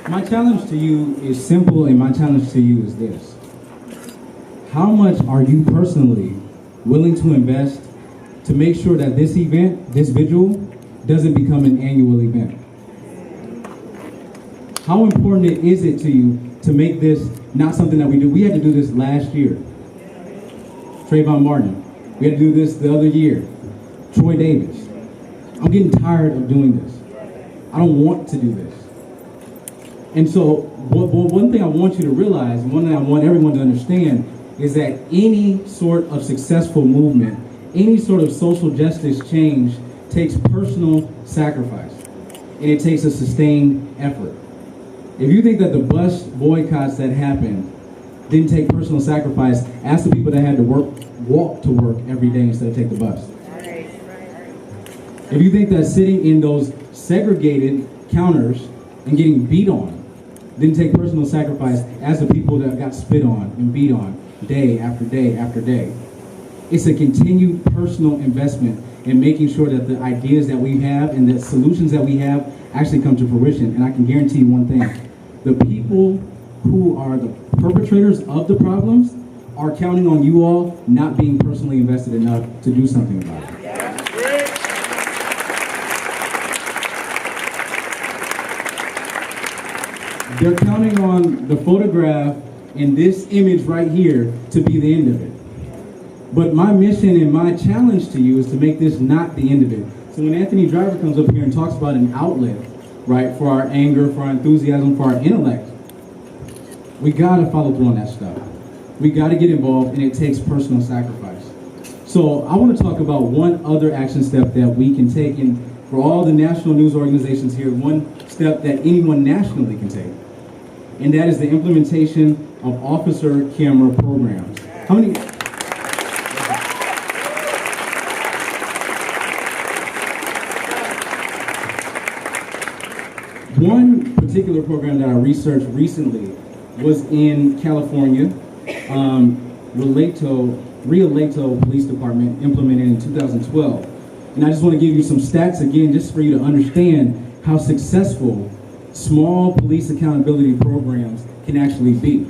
My challenge to you is simple, and my challenge to you is this. How much are you personally willing to invest to make sure that this event, this vigil, doesn't become an annual event? How important is it to you to make this not something that we do? We had to do this last year. Trayvon Martin. We had to do this the other year. Troy Davis. I'm getting tired of doing this. I don't want to do this. And so one thing I want you to realize, one thing I want everyone to understand, is that any sort of successful movement, any sort of social justice change takes personal sacrifice, and it takes a sustained effort. If you think that the bus boycotts that happened didn't take personal sacrifice, ask the people that had to walk to work every day instead of take the bus. If you think that sitting in those segregated counters and getting beat on didn't take personal sacrifice, ask the people that got spit on and beat on day after day after day. It's a continued personal investment in making sure that the ideas that we have and the solutions that we have actually come to fruition. And I can guarantee you one thing: the people who are the perpetrators of the problems are counting on you all not being personally invested enough to do something about it. They're counting on the photograph and this image right here to be the end of it. But my mission and my challenge to you is to make this not the end of it. So when Anthony Driver comes up here and talks about an outlet, right, for our anger, for our enthusiasm, for our intellect, we gotta follow through on that stuff. We gotta get involved, and it takes personal sacrifice. So I wanna talk about one other action step that we can take, and for all the national news organizations here, one step that anyone nationally can take, and that is the implementation of officer camera programs. How many? One particular program that I researched recently was in California. Rio Leighton Police Department implemented in 2012. And I just want to give you some stats again, just for you to understand how successful small police accountability programs can actually be.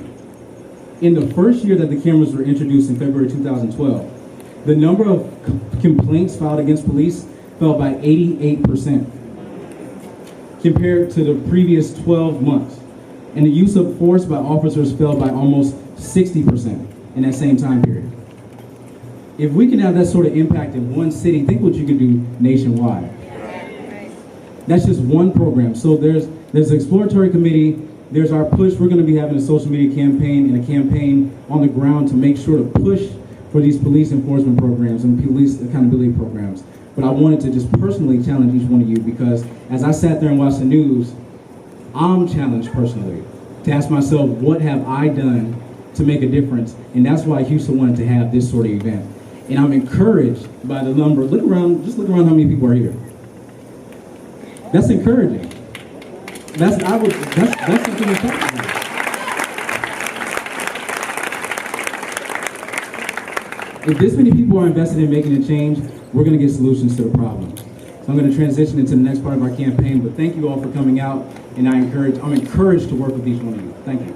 In the first year that the cameras were introduced in February 2012, the number of complaints filed against police fell by 88% compared to the previous 12 months. And the use of force by officers fell by almost 60% in that same time period. If we can have that sort of impact in one city, think what you could do nationwide. That's just one program. So there's an exploratory committee, there's our push. We're going to be having a social media campaign and a campaign on the ground to make sure to push for these police enforcement programs and police accountability programs. But I wanted to just personally challenge each one of you, because as I sat there and watched the news, I'm challenged personally to ask myself, what have I done to make a difference? And that's why HUSA wanted to have this sort of event. And I'm encouraged by the number. Look around how many people are here. That's encouraging. That's something to talk about. If this many people are invested in making a change, we're going to get solutions to the problem. So I'm going to transition into the next part of our campaign, but thank you all for coming out, and I'm encouraged to work with each one of you. Thank you.